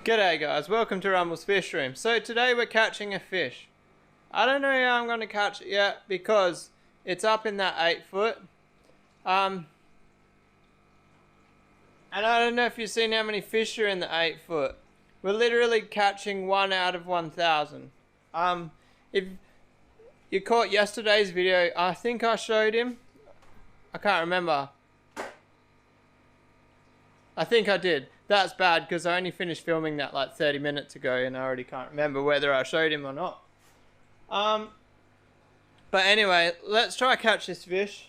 G'day guys, welcome to Rumble's Fish Room. So today we're catching a fish. I don't know how I'm going to catch it yet because it's up in that 8 foot. And I don't know if you've seen how many fish are in the 8 foot. We're literally catching 1 out of 1,000. If you caught yesterday's video, I think I showed him. I can't remember. I think I did. That's bad because I only finished filming that like 30 minutes ago and I already can't remember whether I showed him or not. But anyway, let's try to catch this fish.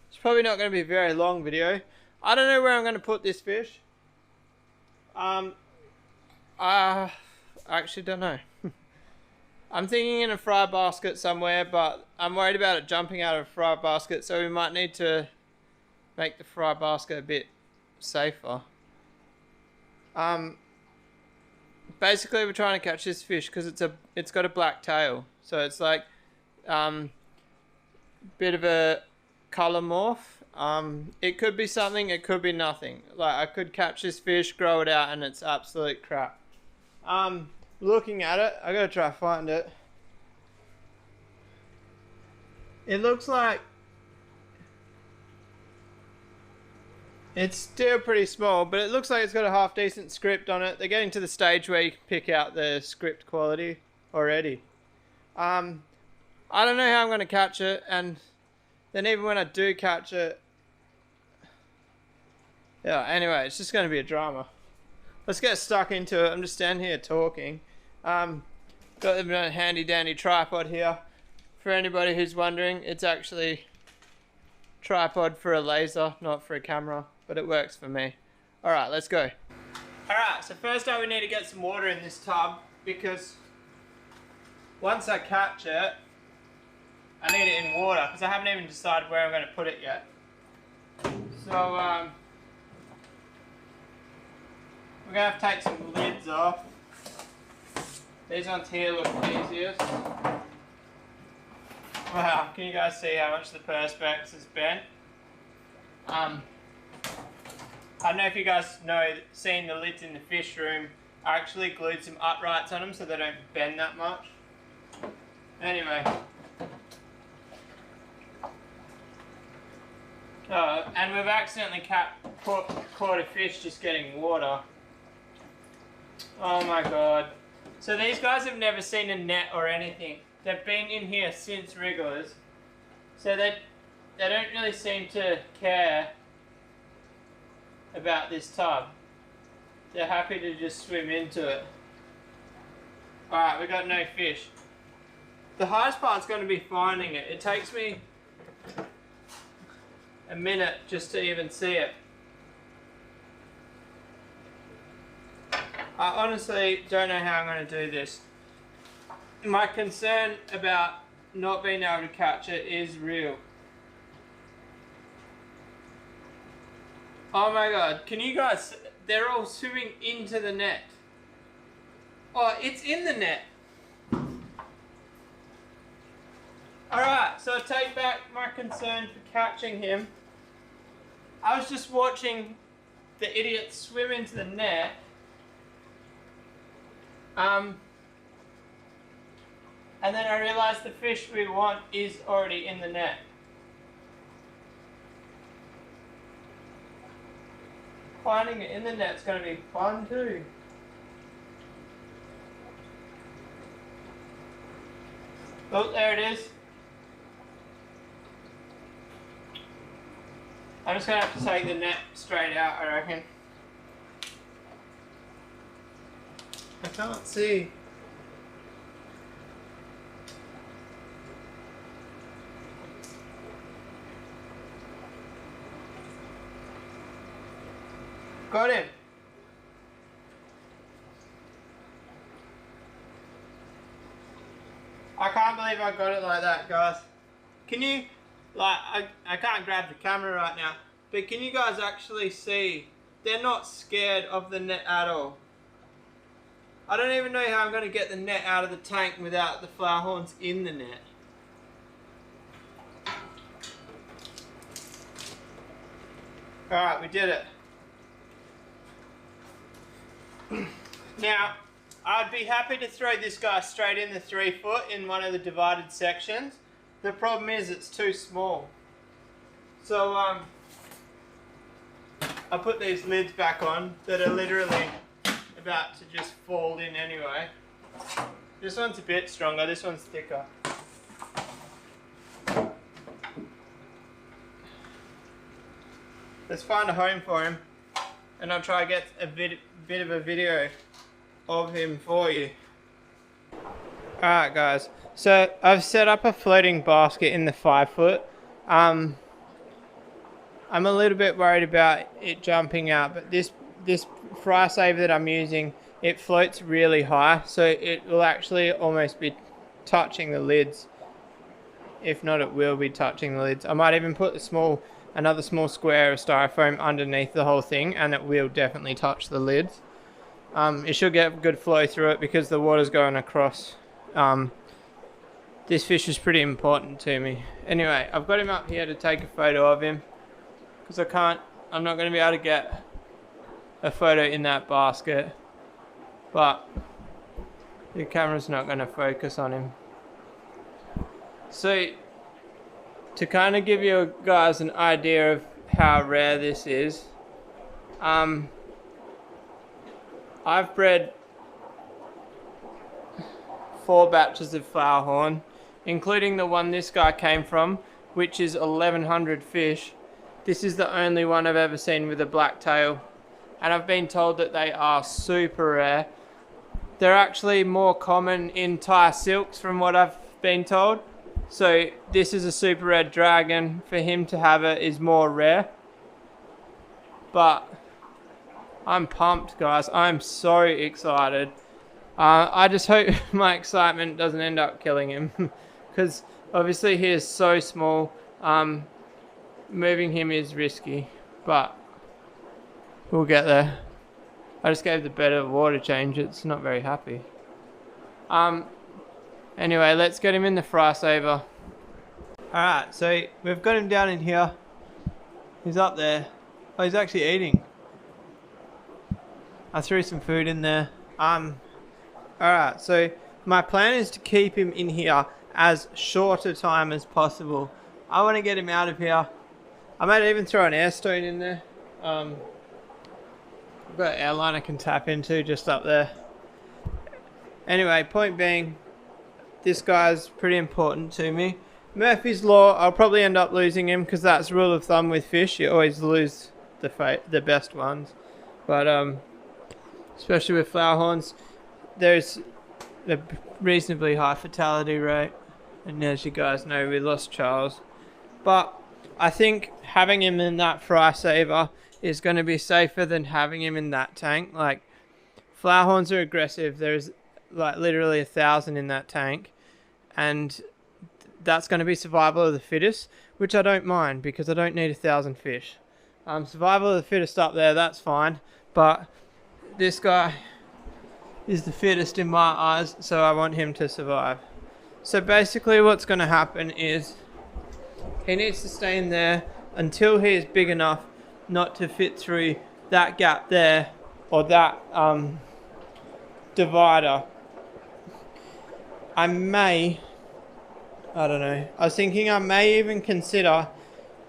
It's probably not going to be a very long video. I don't know where I'm going to put this fish. I actually don't know. I'm thinking in a fry basket somewhere, but I'm worried about it jumping out of a fry basket, so we might need to make the fry basket a bit safer. Basically we're trying to catch this fish because it's got a black tail, so it's like bit of a color morph. It could be something, it could be nothing. Like I could catch this fish, grow it out, and it's absolute crap. Looking at it, I gotta try to find it. It looks like it's still pretty small, but it looks like it's got a half decent script on it. They're getting to the stage where you can pick out the script quality already. I don't know how I'm going to catch it, and then even when I do catch it, yeah, anyway, it's just going to be a drama. Let's get stuck into it. I'm just standing here talking. Got a handy dandy tripod here. For anybody who's wondering, it's actually tripod for a laser, not for a camera, but it works for me. Alright, let's go. Alright, so first up we need to get some water in this tub, because once I catch it, I need it in water, because I haven't even decided where I'm going to put it yet. So, we're going to have to take some lids off. These ones here look the easiest. Wow, can you guys see how much the perspex is bent? I don't know if you guys know, seeing the lids in the fish room, I actually glued some uprights on them so they don't bend that much. Anyway. And we've accidentally caught a fish just getting water. Oh my god. So these guys have never seen a net or anything. They've been in here since wrigglers, so they don't really seem to care about this tub. They're happy to just swim into it. Alright, we got no fish. The hardest part's going to be finding it. It takes me a minute just to even see it. I honestly don't know how I'm going to do this. My concern about not being able to catch it is real. Oh my god, can you guys, they're all swimming into the net. Oh, it's in the net. Alright, so I take back my concern for catching him. I was just watching the idiot swim into the net. And then I realised the fish we want is already in the net. Finding it in the net's going to be fun too. Oh, there it is. I'm just going to have to take the net straight out, I reckon. I can't see. Got him. I can't believe I got it like that, guys. Can you, like, I can't grab the camera right now, but can you guys actually see? They're not scared of the net at all. I don't even know how I'm going to get the net out of the tank without the flower horns in the net. Alright, we did it. Now, I'd be happy to throw this guy straight in the 3 foot in one of the divided sections. The problem is it's too small. So I put these lids back on that are literally about to just fall in anyway. This one's a bit stronger, this one's thicker. Let's find a home for him, and I'll try to get a bit of a video of him for you. Alright guys, so I've set up a floating basket in the 5 foot. I'm a little bit worried about it jumping out, but this fry saver that I'm using, it floats really high, so it will actually almost be touching the lids. If not, it will be touching the lids. I might even put another small square of styrofoam underneath the whole thing, and it will definitely touch the lids. It should get good flow through it because the water's going across. This fish is pretty important to me. Anyway, I've got him up here to take a photo of him because I'm not going to be able to get a photo in that basket, but the camera's not going to focus on him. So to kind of give you guys an idea of how rare this is, I've bred 4 batches of flowerhorn, including the one this guy came from, which is 1100 fish. This is the only one I've ever seen with a black tail, and I've been told that they are super rare. They're actually more common in Thai silks from what I've been told. So this is a super red dragon. For him to have it is more rare. But I'm pumped, guys. I'm so excited. I just hope my excitement doesn't end up killing him. Because obviously he is so small. Moving him is risky. But we'll get there. I just gave the bed a water change. It's not very happy. Anyway, let's get him in the fry saver. Alright, so we've got him down in here. He's up there. Oh, he's actually eating. I threw some food in there. Alright, so my plan is to keep him in here as short a time as possible. I want to get him out of here. I might even throw an air stone in there. I've got an airline I can tap into just up there. Anyway, point being, this guy's pretty important to me. Murphy's Law, I'll probably end up losing him because that's rule of thumb with fish. You always lose the best ones. But especially with flowerhorns, there's a reasonably high fatality rate. And as you guys know, we lost Charles. But I think having him in that fry saver is going to be safer than having him in that tank. Like, flowerhorns are aggressive. There's like literally 1,000 in that tank. And that's going to be survival of the fittest, which I don't mind because I don't need 1,000 fish. Survival of the fittest up there, that's fine. But this guy is the fittest in my eyes, so I want him to survive. So basically what's going to happen is he needs to stay in there until he is big enough not to fit through that gap there or that divider. I don't know. I was thinking I may even consider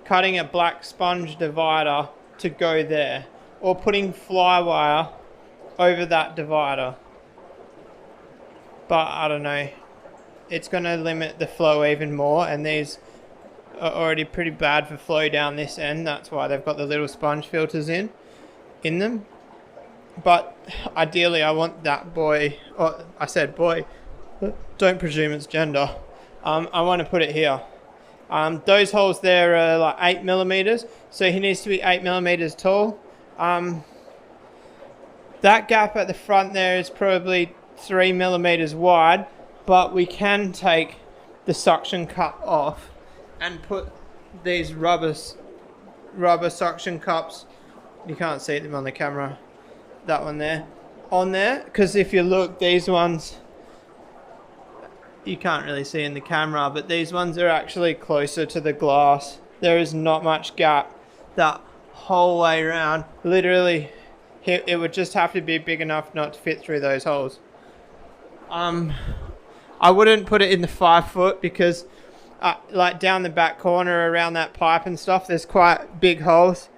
cutting a black sponge divider to go there, or putting fly wire over that divider. But I don't know. It's going to limit the flow even more, and these are already pretty bad for flow down this end. That's why they've got the little sponge filters in them. But ideally I want that boy, or I said boy, don't presume it's gender. I want to put it here. Those holes there are like 8 millimeters, so he needs to be 8 millimeters tall. That gap at the front there is probably 3 millimeters wide, but we can take the suction cup off and put these rubber suction cups, you can't see them on the camera, that one there, on there, because if you look, these ones you can't really see in the camera, but these ones are actually closer to the glass. There is not much gap that whole way around. Literally, it would just have to be big enough not to fit through those holes. I wouldn't put it in the 5 foot because like down the back corner around that pipe and stuff, there's quite big holes.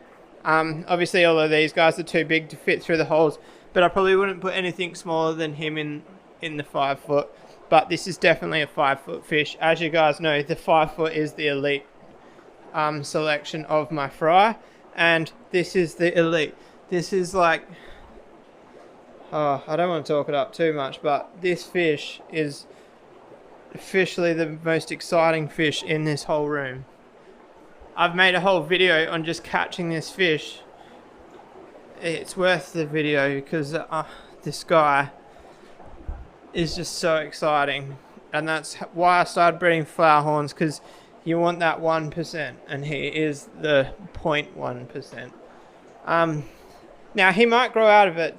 Obviously all of these guys are too big to fit through the holes, but I probably wouldn't put anything smaller than him in the 5 foot. But this is definitely a 5 foot fish. As you guys know, the 5 foot is the elite selection of my fry, and this is the elite. This is like, oh, I don't want to talk it up too much, but this fish is officially the most exciting fish in this whole room. I've made a whole video on just catching this fish. It's worth the video because this guy is just so exciting, and that's why I started breeding flowerhorns, because you want that 1%, and he is the 0.1%. Now he might grow out of it.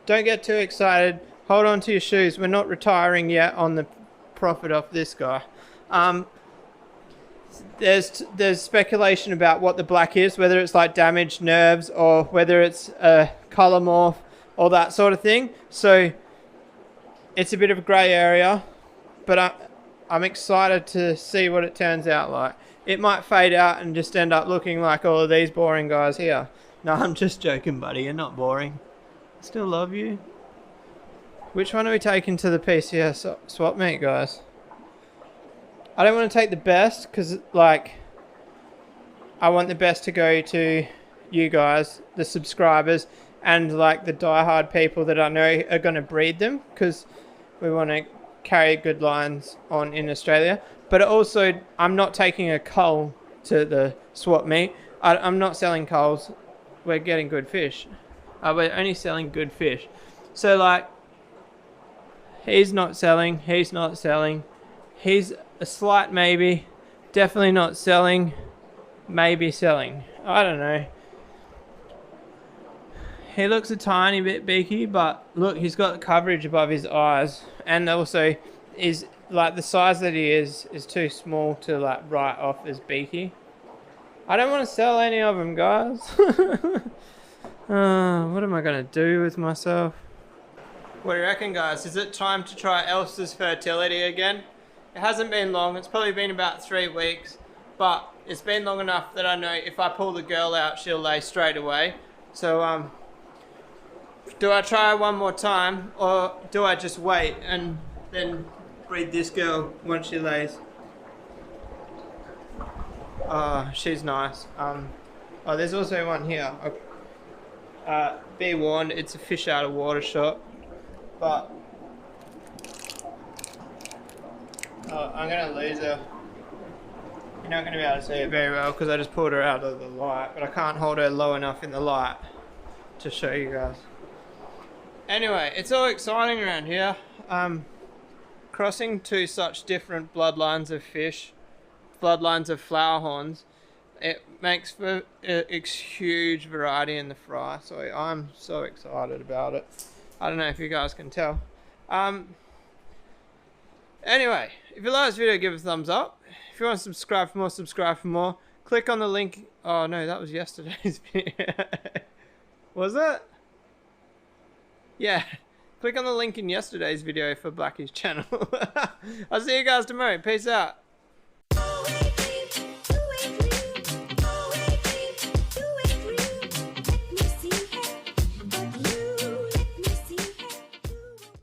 Don't get too excited. Hold on to your shoes. We're not retiring yet on the profit off this guy. There's speculation about what the black is, whether it's like damaged nerves or whether it's a color morph, all that sort of thing. So it's a bit of a grey area, but I'm excited to see what it turns out like. It might fade out and just end up looking like all of these boring guys here. No, I'm just joking, buddy. You're not boring. I still love you. Which one are we taking to the PCS swap meet, guys? I don't want to take the best because, like, I want the best to go to you guys, the subscribers, and like the diehard people that I know are going to breed them, because we want to carry good lines on in Australia. But also, I'm not taking a cull to the swap meet. I'm not selling culls. We're getting good fish. We're only selling good fish. So like, he's not selling. He's not selling. He's a slight maybe. Definitely not selling. Maybe selling. I don't know. He looks a tiny bit beaky, but look, he's got the coverage above his eyes, and also is like the size that he is too small to like write off as beaky. I don't want to sell any of them, guys. What am I gonna do with myself? What do you reckon, guys? Is it time to try Elsa's fertility again? It hasn't been long. It's probably been about 3 weeks, but it's been long enough that I know if I pull the girl out, she'll lay straight away. So do I try one more time, or do I just wait and then breed this girl once she lays? She's nice. Oh, there's also one here. Be warned, it's a fish out of water shot, but I'm gonna lose her. You're not gonna be able to see it very well because I just pulled her out of the light, but I can't hold her low enough in the light to show you guys. Anyway, it's all exciting around here. Crossing two such different bloodlines of fish, bloodlines of flowerhorns, it makes for a huge variety in the fry, so I'm so excited about it. I don't know if you guys can tell. Anyway, if you like this video, give it a thumbs up. If you want to subscribe for more, subscribe for more. Click on the link. Oh no, that was yesterday's video. Was it? Yeah. Click on the link in yesterday's video for Blackie's channel. I'll see you guys tomorrow. Peace out.